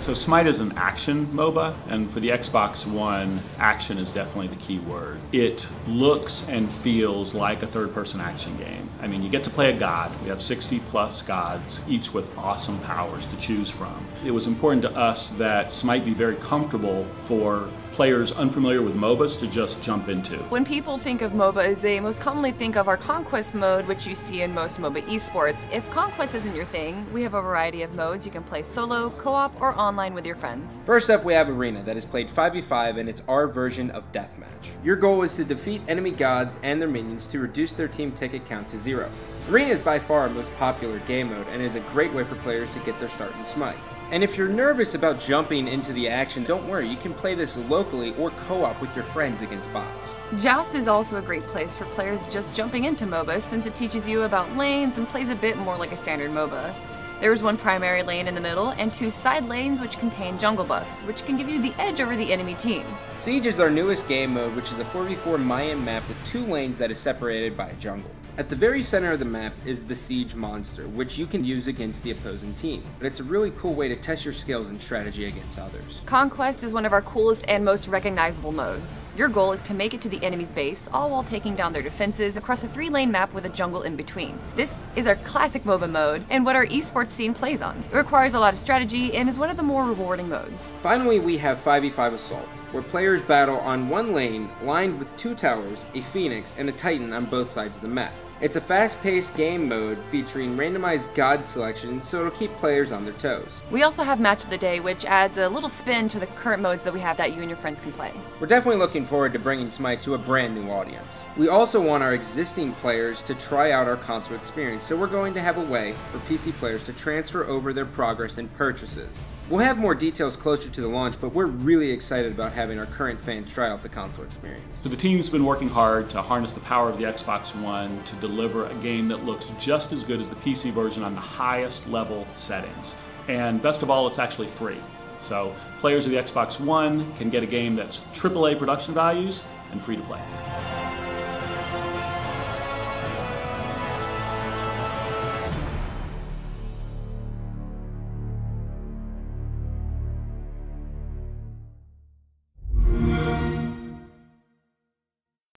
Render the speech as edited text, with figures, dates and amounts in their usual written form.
So Smite is an action MOBA, and for the Xbox One, action is definitely the key word. It looks and feels like a third-person action game. I mean, you get to play a god. We have 60 plus gods, each with awesome powers to choose from. It was important to us that Smite be very comfortable for players unfamiliar with MOBAs to just jump into. When people think of MOBAs, they most commonly think of our Conquest Mode, which you see in most MOBA esports. If Conquest isn't your thing, we have a variety of modes. You can play solo, co-op, or online with your friends. First up, we have Arena, that is played 5v5, and it's our version of Deathmatch. Your goal is to defeat enemy gods and their minions to reduce their team ticket count to 0. Arena is by far our most popular game mode and is a great way for players to get their start in Smite. And if you're nervous about jumping into the action, don't worry, you can play this locally or co-op with your friends against bots. Joust is also a great place for players just jumping into MOBAs since it teaches you about lanes and plays a bit more like a standard MOBA. There's one primary lane in the middle and 2 side lanes which contain jungle buffs, which can give you the edge over the enemy team. Siege is our newest game mode, which is a 4v4 Mayan map with 2 lanes that is separated by a jungle. At the very center of the map is the Siege monster, which you can use against the opposing team, but it's a really cool way to test your skills and strategy against others. Conquest is one of our coolest and most recognizable modes. Your goal is to make it to the enemy's base, all while taking down their defenses across a 3-lane map with a jungle in between. This is our classic MOBA mode, and what our esports scene plays on. It requires a lot of strategy and is one of the more rewarding modes. Finally, we have 5v5 Assault, where players battle on one lane lined with 2 towers, a phoenix, and a titan on both sides of the map. It's a fast-paced game mode featuring randomized god selection, so it'll keep players on their toes. We also have Match of the Day, which adds a little spin to the current modes that we have that you and your friends can play. We're definitely looking forward to bringing Smite to a brand new audience. We also want our existing players to try out our console experience, so we're going to have a way for PC players to transfer over their progress and purchases. We'll have more details closer to the launch, but we're really excited about having our current fans try out the console experience. So the team's been working hard to harness the power of the Xbox One to deliver a game that looks just as good as the PC version on the highest level settings. And best of all, it's actually free. So players of the Xbox One can get a game that's AAA production values and free to play.